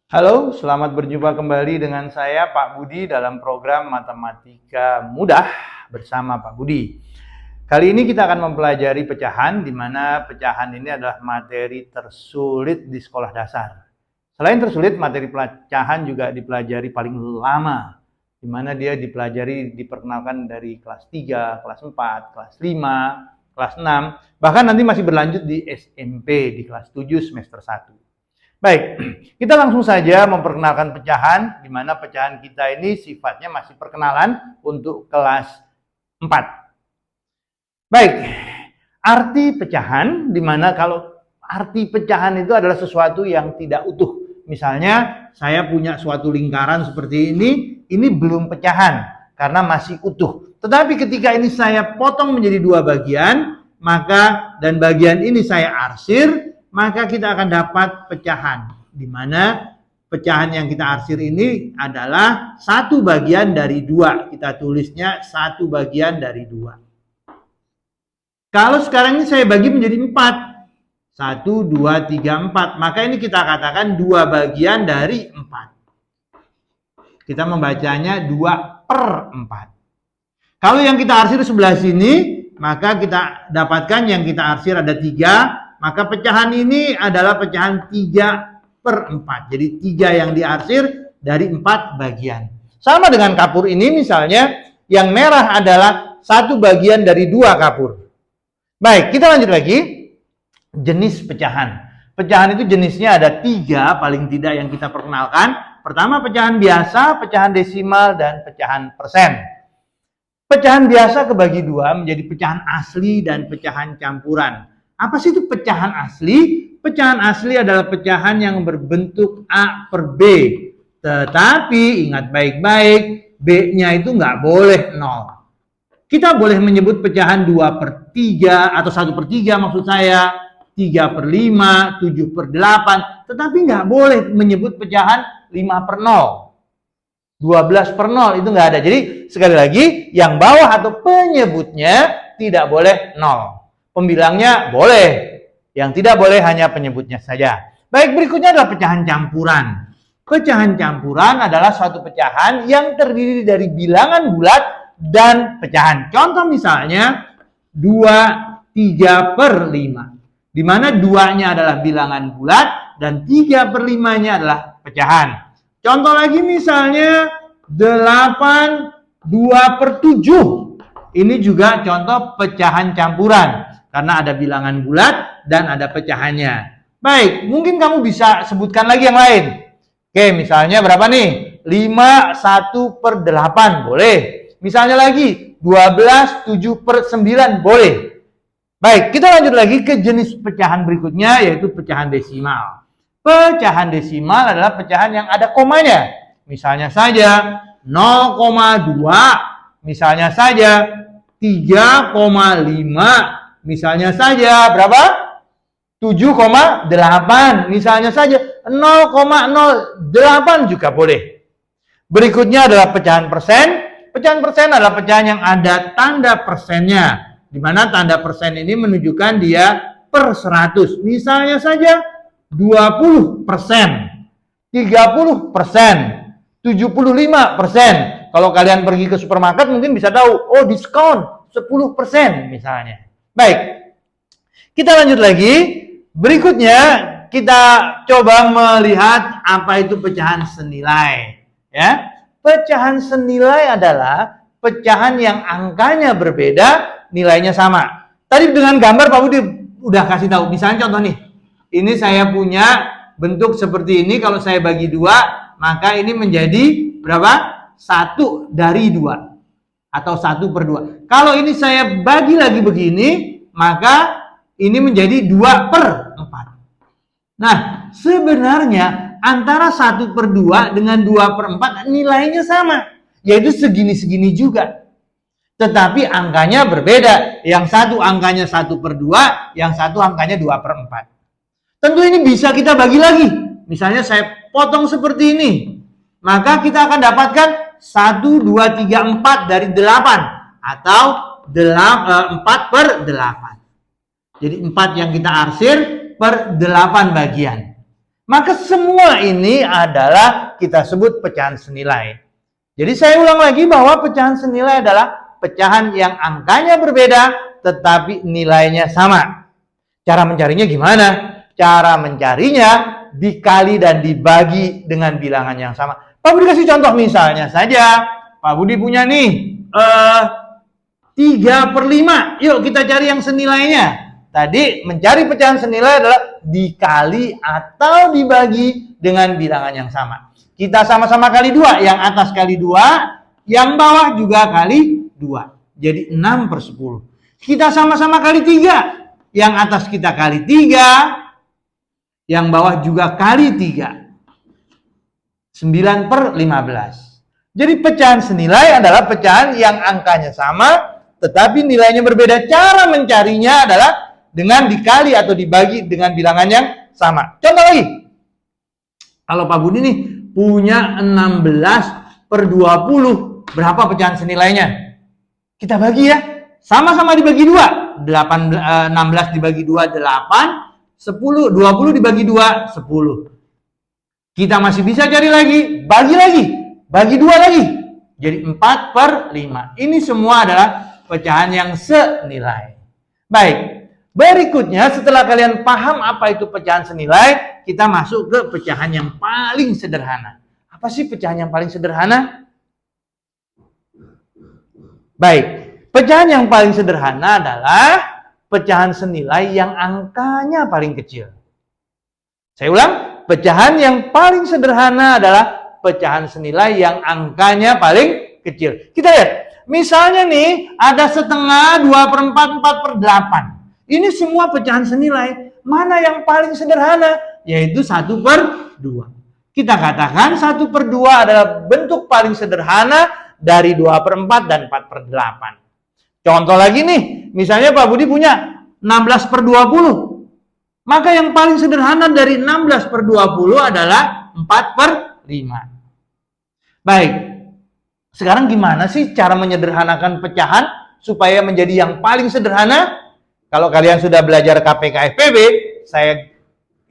Halo, selamat berjumpa kembali dengan saya Pak Budi dalam program Matematika Mudah bersama Pak Budi. Kali ini kita akan mempelajari pecahan, di mana pecahan ini adalah materi tersulit di sekolah dasar. Selain tersulit, materi pecahan juga dipelajari paling lama, di mana dia diperkenalkan dari kelas 3, kelas 4, kelas 5, kelas 6, bahkan nanti masih berlanjut di SMP di kelas 7 semester 1. Baik, kita langsung saja memperkenalkan pecahan, di mana pecahan kita ini sifatnya masih perkenalan untuk kelas 4. Baik, arti pecahan, di mana kalau arti pecahan itu adalah sesuatu yang tidak utuh. Misalnya, saya punya suatu lingkaran seperti ini belum pecahan, karena masih utuh. Tetapi ketika ini saya potong menjadi dua bagian, dan bagian ini saya arsir, maka kita akan dapat pecahan, di mana pecahan yang kita arsir ini adalah satu bagian dari dua. Kita tulisnya satu bagian dari dua. Kalau sekarang ini saya bagi menjadi 4. 1, 2, 3, 4. Maka ini kita katakan 2 bagian dari 4. Kita membacanya 2/4. Kalau yang kita arsir sebelah sini, maka kita dapatkan yang kita arsir ada 3. Maka pecahan ini adalah pecahan 3/4. Jadi 3 yang diarsir dari 4 bagian. Sama dengan kapur ini misalnya, yang merah adalah satu bagian dari 2 kapur. Baik, kita lanjut lagi. Jenis pecahan. Pecahan itu jenisnya ada 3 paling tidak yang kita perkenalkan. Pertama pecahan biasa, pecahan desimal, dan pecahan persen. Pecahan biasa kebagi 2 menjadi pecahan asli dan pecahan campuran. Apa sih itu pecahan asli? Pecahan asli adalah pecahan yang berbentuk A per B. Tetapi ingat baik-baik, B-nya itu nggak boleh 0. Kita boleh menyebut pecahan 2/3 atau 1/3 maksud saya, 3/5, 7/8. Tetapi nggak boleh menyebut pecahan 5/0. 12/0 itu nggak ada. Jadi sekali lagi, yang bawah atau penyebutnya tidak boleh 0. Pembilangnya boleh, yang tidak boleh hanya penyebutnya saja. Baik, berikutnya adalah pecahan campuran. Pecahan campuran adalah suatu pecahan yang terdiri dari bilangan bulat dan pecahan. Contoh misalnya 2, 3/5. Di mana 2-nya adalah bilangan bulat dan 3/5-nya adalah pecahan. Contoh lagi misalnya 8, 2/7. Ini juga contoh pecahan campuran. Karena ada bilangan bulat dan ada pecahannya. Baik, mungkin kamu bisa sebutkan lagi yang lain. Oke, misalnya berapa nih? 5, 1/8, boleh. Misalnya lagi, 12, 7/9, boleh. Baik, kita lanjut lagi ke jenis pecahan berikutnya, yaitu pecahan desimal. Pecahan desimal adalah pecahan yang ada komanya. Misalnya saja 0,2, misalnya saja 3,5, misalnya saja berapa? 7,8. Misalnya saja 0,08 juga boleh. Berikutnya adalah pecahan persen. Pecahan persen adalah pecahan yang ada tanda persennya. Di mana tanda persen ini menunjukkan dia per 100. Misalnya saja 20%, 30%, 75%. Kalau kalian pergi ke supermarket mungkin bisa tahu, oh diskon 10% misalnya. Baik, kita lanjut lagi. Berikutnya kita coba melihat apa itu pecahan senilai. Ya, pecahan senilai adalah pecahan yang angkanya berbeda, nilainya sama. Tadi dengan gambar Pak Budi udah kasih tahu. Misalnya contoh nih, ini saya punya bentuk seperti ini. Kalau saya bagi 2, maka ini menjadi berapa? 1/2. Atau 1/2. Kalau ini saya bagi lagi begini, maka ini menjadi 2/4. Nah, sebenarnya antara 1/2 dengan 2/4 nilainya sama, yaitu segini-segini juga. Tetapi angkanya berbeda. Yang satu angkanya 1/2, yang satu angkanya 2/4. Tentu ini bisa kita bagi lagi. Misalnya saya potong seperti ini, maka kita akan dapatkan 1, 2, 3, 4 dari 8 atau 4/8. Jadi 4 yang kita arsir per 8 bagian. Maka semua ini adalah kita sebut pecahan senilai. Jadi saya ulang lagi bahwa pecahan senilai adalah pecahan yang angkanya berbeda tetapi nilainya sama. Cara mencarinya gimana? Cara mencarinya dikali dan dibagi dengan bilangan yang sama. Pak Budi kasih contoh, misalnya saja Pak Budi punya nih 3/5. Yuk kita cari yang senilainya. Tadi mencari pecahan senilai adalah dikali atau dibagi dengan bilangan yang sama. Kita sama-sama kali 2, yang atas kali 2, yang bawah juga kali 2. Jadi 6/10. Kita sama-sama kali 3, yang atas kita kali 3, yang bawah juga kali 3. 9/15. Jadi pecahan senilai adalah pecahan yang angkanya sama, tetapi nilainya berbeda. Cara mencarinya adalah dengan dikali atau dibagi dengan bilangan yang sama. Contoh lagi. Kalau Pak Budi nih punya 16/20, berapa pecahan senilainya? Kita bagi ya. Sama-sama dibagi 2. 16 dibagi 2, 8. 10, 20 dibagi 2, 10. Kita masih bisa cari lagi, bagi 2 lagi. Jadi 4/5. Ini semua adalah pecahan yang senilai. Baik. Berikutnya, setelah kalian paham apa itu pecahan senilai, kita masuk ke pecahan yang paling sederhana. Apa sih pecahan yang paling sederhana? Baik, pecahan yang paling sederhana adalah pecahan senilai yang angkanya paling kecil. Saya ulang, pecahan yang paling sederhana adalah pecahan senilai yang angkanya paling kecil. Kita lihat, misalnya nih ada setengah, 2/4, 4/8. Ini semua pecahan senilai. Mana yang paling sederhana? Yaitu 1/2. Kita katakan 1/2 adalah bentuk paling sederhana dari 2/4 dan 4/8. Contoh lagi nih, misalnya Pak Budi punya 16/20. Maka yang paling sederhana dari 16/20 adalah 4/5. Baik, sekarang gimana sih cara menyederhanakan pecahan supaya menjadi yang paling sederhana? Kalau kalian sudah belajar KPK FPB,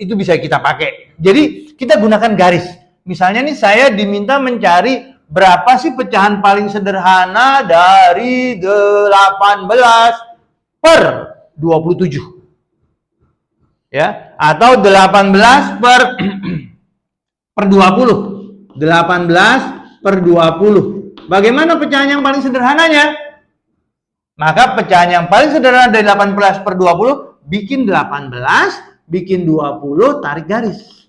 itu bisa kita pakai. Jadi kita gunakan garis. Misalnya nih saya diminta mencari berapa sih pecahan paling sederhana dari 18/27. Ya, atau 18/20. 18/20. Bagaimana pecahan yang paling sederhananya? Maka pecahan yang paling sederhana dari 18/20, bikin 18, bikin 20, tarik garis.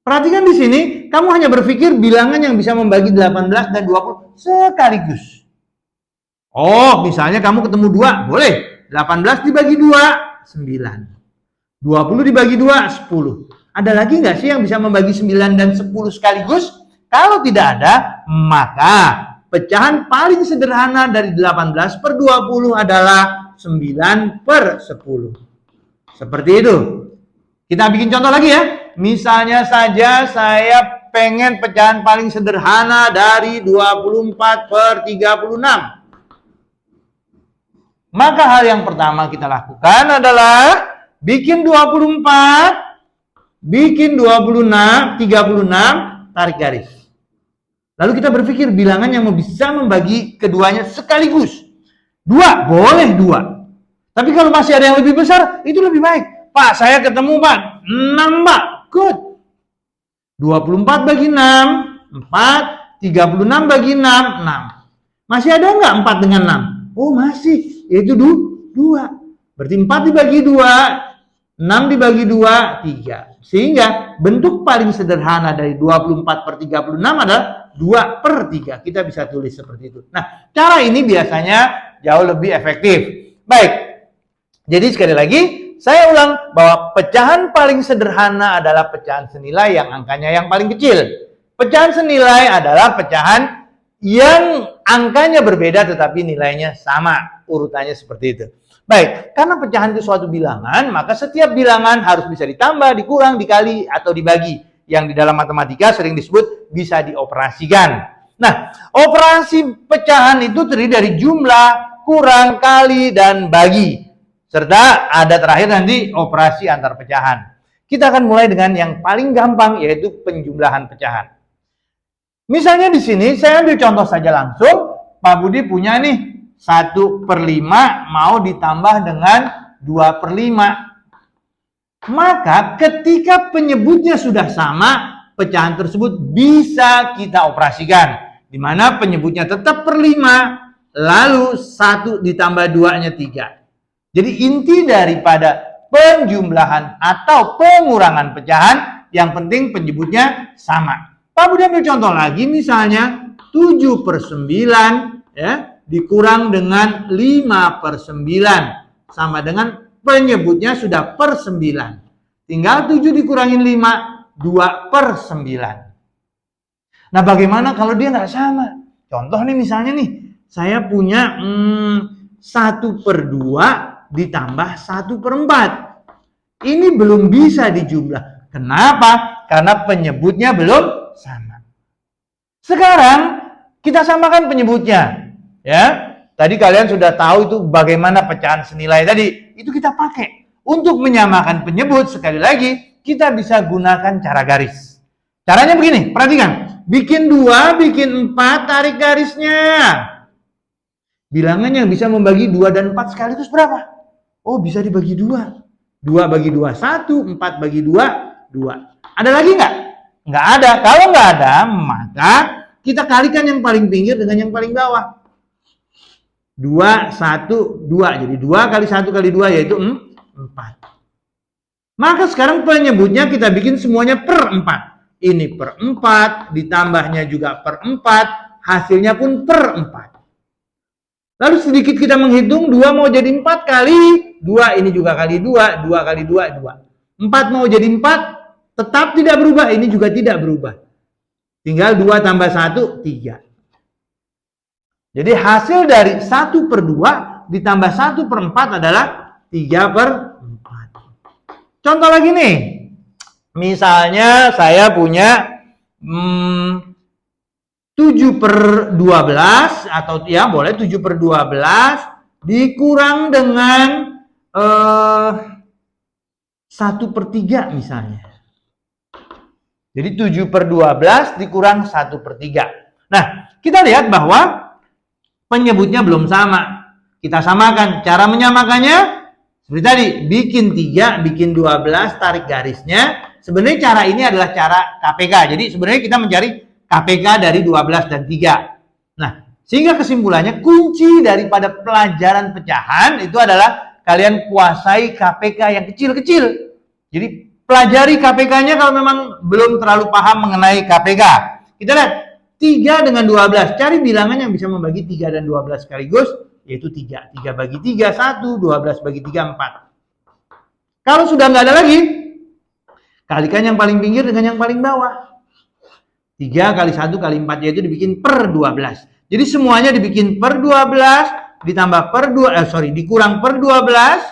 Perhatikan di sini, kamu hanya berpikir bilangan yang bisa membagi 18 dan 20 sekaligus. Oh, misalnya kamu ketemu 2, boleh. 18 dibagi 2, 9. 20 dibagi 2, 10. Ada lagi nggak sih yang bisa membagi 9 dan 10 sekaligus? Kalau tidak ada, maka pecahan paling sederhana dari 18/20 adalah 9/10. Seperti itu. Kita bikin contoh lagi ya. Misalnya saja saya pengen pecahan paling sederhana dari 24/36. Maka hal yang pertama kita lakukan adalah bikin 24, bikin 36, tarik garis. Lalu kita berpikir bilangan yang bisa membagi keduanya sekaligus. 2, boleh 2. Tapi kalau masih ada yang lebih besar, itu lebih baik. Pak, saya ketemu Pak, 6 Pak. Good. 24 bagi 6, 4. 36 bagi 6, 6. Masih ada nggak 4 dengan 6? Oh masih, yaitu 2. Berarti 4 dibagi 2, 6 dibagi 2, 3. Sehingga bentuk paling sederhana dari 24/36 adalah 2/3. Kita bisa tulis seperti itu. Nah, cara ini biasanya jauh lebih efektif. Baik, jadi sekali lagi, saya ulang bahwa pecahan paling sederhana adalah pecahan senilai yang angkanya yang paling kecil. Pecahan senilai adalah pecahan yang angkanya berbeda tetapi nilainya sama. Urutannya seperti itu. Baik, karena pecahan itu suatu bilangan, maka setiap bilangan harus bisa ditambah, dikurang, dikali, atau dibagi. Yang di dalam matematika sering disebut bisa dioperasikan. Nah, operasi pecahan itu terdiri dari jumlah, kurang, kali, dan bagi. Serta ada terakhir nanti operasi antar pecahan. Kita akan mulai dengan yang paling gampang, yaitu penjumlahan pecahan. Misalnya di sini, saya ambil contoh saja langsung. Pak Budi punya nih, 1/5 mau ditambah dengan 2/5. Maka ketika penyebutnya sudah sama, pecahan tersebut bisa kita operasikan. Di mana penyebutnya tetap per 5, lalu 1 ditambah 2-nya 3. Jadi inti daripada penjumlahan atau pengurangan pecahan, yang penting penyebutnya sama. Pak Budi ambil contoh lagi, misalnya 7/9 ya, dikurang dengan 5/9 sama dengan penyebutnya sudah per 9. Tinggal 7 dikurangin 5, 2/9. Nah, bagaimana kalau dia nggak sama? Contoh nih, misalnya nih, saya punya 1/2 ditambah 1/4. Ini belum bisa dijumlah. Kenapa? Karena penyebutnya belum sama. Sekarang kita samakan penyebutnya. Ya, tadi kalian sudah tahu itu bagaimana pecahan senilai tadi. Itu kita pakai. Untuk menyamakan penyebut, sekali lagi, kita bisa gunakan cara garis. Caranya begini, perhatikan. Bikin 2, bikin 4, tarik garisnya. Bilangan yang bisa membagi 2 dan 4 sekaligus berapa? Oh, bisa dibagi 2. 2 bagi 2, 1. 4 bagi 2, 2. Ada lagi nggak? Nggak ada. Kalau nggak ada, maka kita kalikan yang paling pinggir dengan yang paling bawah. 2, 1, 2. Jadi 2 kali 1 kali 2 yaitu 4. Maka sekarang penyebutnya kita bikin semuanya per 4. Ini per 4, ditambahnya juga per 4, hasilnya pun per 4. Lalu sedikit kita menghitung, 2 mau jadi 4 kali 2, ini juga kali 2, 2 kali 2, 2. 4 mau jadi 4, tetap tidak berubah, ini juga tidak berubah. Tinggal 2 tambah 1, 3. Jadi hasil dari 1/2 ditambah 1/4 adalah 3/4. Contoh lagi nih, misalnya saya punya 7/12 atau ya boleh 7/12 dikurang dengan 1/3 misalnya. Jadi 7/12 dikurang 1/3. Nah, kita lihat bahwa penyebutnya belum sama. Kita samakan. Cara menyamakannya seperti tadi, bikin 3, bikin 12, tarik garisnya. Sebenarnya cara ini adalah cara KPK. Jadi sebenarnya kita mencari KPK dari 12 dan 3. Nah, sehingga kesimpulannya kunci daripada pelajaran pecahan itu adalah kalian kuasai KPK yang kecil-kecil. Jadi pelajari KPK-nya kalau memang belum terlalu paham mengenai KPK. Kita lihat 3 dengan 12. Cari bilangan yang bisa membagi 3 dan 12 sekaligus, yaitu 3. 3 bagi 3, 1. 12 bagi 3, 4. Kalau sudah nggak ada lagi, kalikan yang paling pinggir dengan yang paling bawah. 3 kali 1 kali 4 yaitu dibikin per 12. Jadi semuanya dibikin per 12 ditambah per 2 dikurang per 12,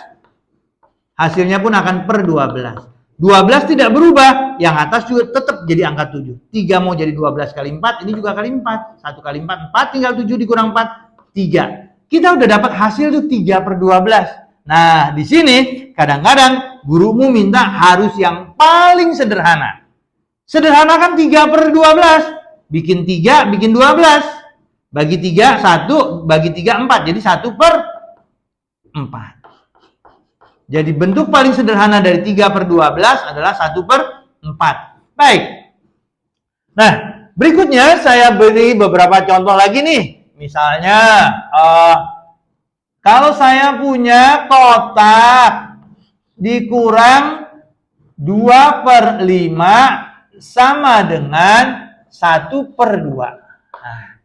hasilnya pun akan per 12. 12 tidak berubah, yang atas juga tetap jadi angka 7. 3 mau jadi 12 kali 4, ini juga kali 4. 1 kali 4, 4 tinggal 7 dikurang 4, 3. Kita udah dapat hasil tuh 3/12. Nah, di sini kadang-kadang gurumu minta harus yang paling sederhana. Sederhanakan 3/12. Bikin 3, bikin 12. Bagi 3, 1. Bagi 3, 4. Jadi 1/4. Jadi bentuk paling sederhana dari 3/12 adalah 1/4. Baik. Nah, berikutnya saya beri beberapa contoh lagi nih. Misalnya, kalau saya punya kotak dikurang 2/5 sama dengan 1/2. Nah,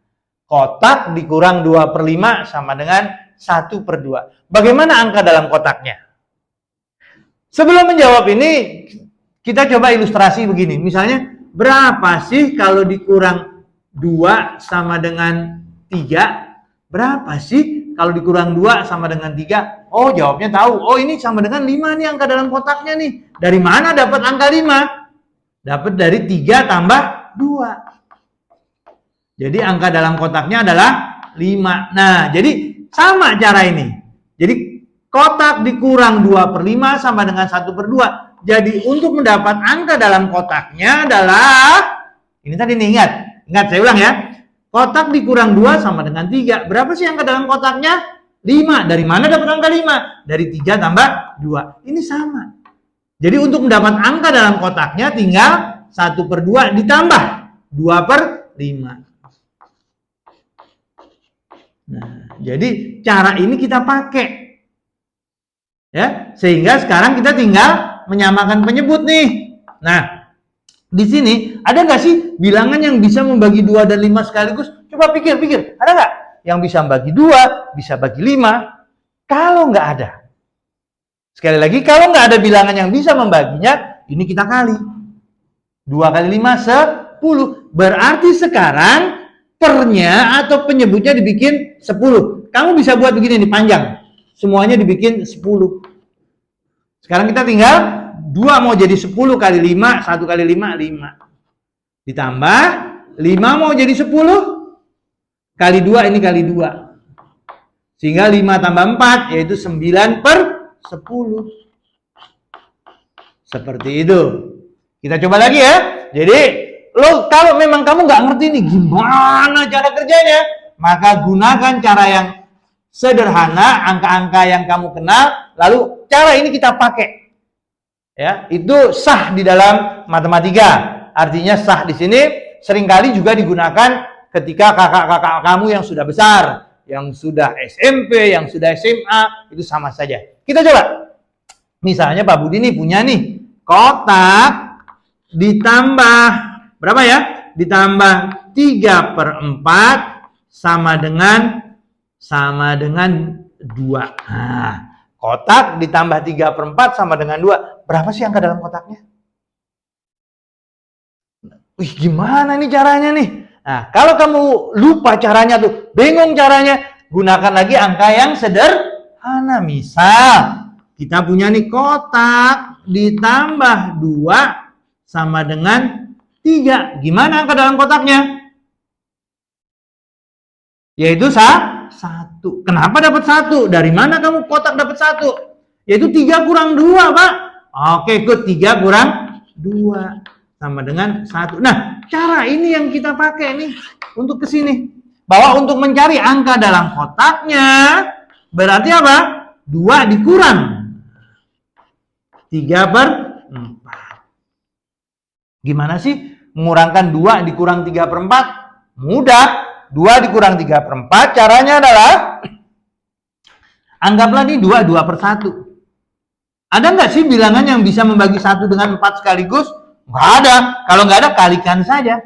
kotak dikurang 2/5 sama dengan 1/2. Bagaimana angka dalam kotaknya? Sebelum menjawab ini, kita coba ilustrasi begini. Misalnya, berapa sih kalau dikurang 2 sama dengan 3? Berapa sih kalau dikurang 2 sama dengan 3? Oh, jawabnya tahu. Oh, ini sama dengan 5 nih angka dalam kotaknya nih. Dari mana dapat angka 5? Dapat dari 3 tambah 2. Jadi angka dalam kotaknya adalah 5. Nah, jadi sama cara ini. Jadi kotak dikurang 2/5 sama dengan 1/2. Jadi untuk mendapat angka dalam kotaknya adalah, ini tadi nih, ingat saya ulang ya. Kotak dikurang 2 sama dengan 3. Berapa sih angka dalam kotaknya? 5. Dari mana dapat angka 5? Dari 3 tambah 2. Ini sama. Jadi untuk mendapat angka dalam kotaknya tinggal 1/2 ditambah 2/5. Nah, jadi cara ini kita pakai. Ya, sehingga sekarang kita tinggal menyamakan penyebut nih. Nah, di sini ada nggak sih bilangan yang bisa membagi 2 dan 5 sekaligus? Coba pikir. Ada nggak yang bisa bagi 2, bisa bagi 5? Kalau nggak ada. Sekali lagi, kalau nggak ada bilangan yang bisa membaginya, ini kita kali. 2 kali 5, 10. Berarti sekarang pernya atau penyebutnya dibikin 10. Kamu bisa buat begini nih, panjang. Semuanya dibikin 10. Sekarang kita tinggal 2 mau jadi 10 kali 5, 1 kali 5, 5. Ditambah 5 mau jadi 10 kali 2, ini kali 2. Sehingga 5 tambah 4 yaitu 9/10. Seperti itu. Kita coba lagi ya. Jadi kalau memang kamu nggak ngerti nih gimana cara kerjanya, maka gunakan cara yang sederhana, angka-angka yang kamu kenal, lalu cara ini kita pakai. Ya, itu sah di dalam matematika. Artinya sah di sini seringkali juga digunakan ketika kakak-kakak kamu yang sudah besar, yang sudah SMP, yang sudah SMA, itu sama saja. Kita coba. Misalnya Pak Budi nih punya nih kotak ditambah berapa ya? Ditambah 3/4 sama dengan 2. Nah, kotak ditambah 3/4 sama dengan 2. Berapa sih angka dalam kotaknya? Wih, gimana nih caranya nih? Nah, kalau kamu lupa caranya tuh, bingung caranya, gunakan lagi angka yang sederhana. Misal, kita punya nih kotak ditambah 2 sama dengan 3. Gimana angka dalam kotaknya? Yaitu 1. Kenapa dapat 1? Dari mana kamu kotak dapat 1? Yaitu 3 kurang 2, Pak. Oke, ikut 3 kurang 2 sama dengan 1. Nah, cara ini yang kita pakai nih untuk ke sini. Bahwa untuk mencari angka dalam kotaknya berarti apa? 2 dikurang 3/4. Gimana sih mengurangkan 2 dikurang 3/4? Mudah. 2 dikurang 3/4 caranya adalah anggaplah nih 2/1. Ada nggak sih bilangan yang bisa membagi 1 dengan 4 sekaligus? Nggak ada. Kalau nggak ada, kalikan saja.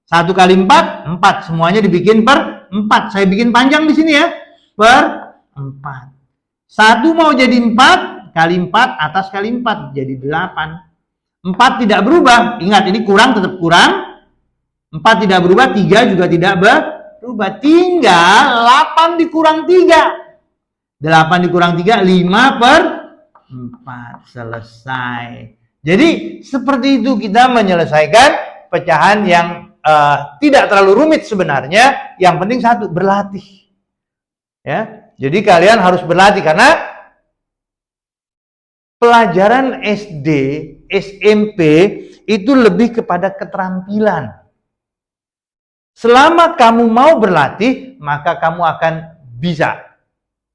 1 kali 4, 4. Semuanya dibikin per 4. Saya bikin panjang di sini ya. Per 4. 1 mau jadi 4, kali 4, atas kali 4. Jadi 8. 4 tidak berubah. Ingat, ini kurang tetap kurang. 4 tidak berubah, 3 juga tidak berubah. Tinggal 8 dikurang 3. 8 dikurang 3, 5/4. Selesai. Jadi seperti itu kita menyelesaikan pecahan yang tidak terlalu rumit sebenarnya. Yang penting satu, berlatih. Ya, jadi kalian harus berlatih karena pelajaran SD, SMP itu lebih kepada keterampilan. Selama kamu mau berlatih, maka kamu akan bisa.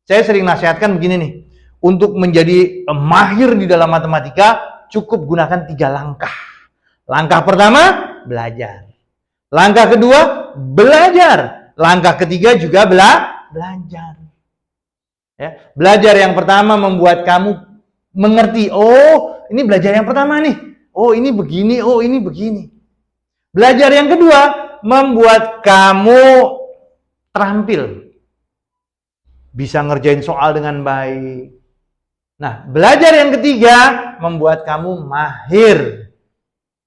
Saya sering nasihatkan begini nih, untuk menjadi mahir di dalam matematika, cukup gunakan 3 langkah. Langkah pertama, belajar. Langkah kedua, belajar. Langkah ketiga juga belajar. Ya, belajar yang pertama membuat kamu mengerti, oh ini belajar yang pertama nih, oh ini begini, oh ini begini. Belajar yang kedua membuat kamu terampil, bisa ngerjain soal dengan baik. Nah, belajar yang ketiga membuat kamu mahir.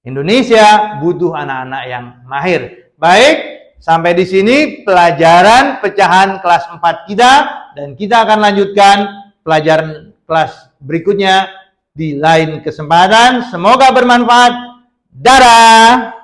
Indonesia butuh anak-anak yang mahir. Baik, sampai di sini pelajaran pecahan kelas 4 kita, dan kita akan lanjutkan pelajaran kelas berikutnya di lain kesempatan. Semoga bermanfaat. Dadah!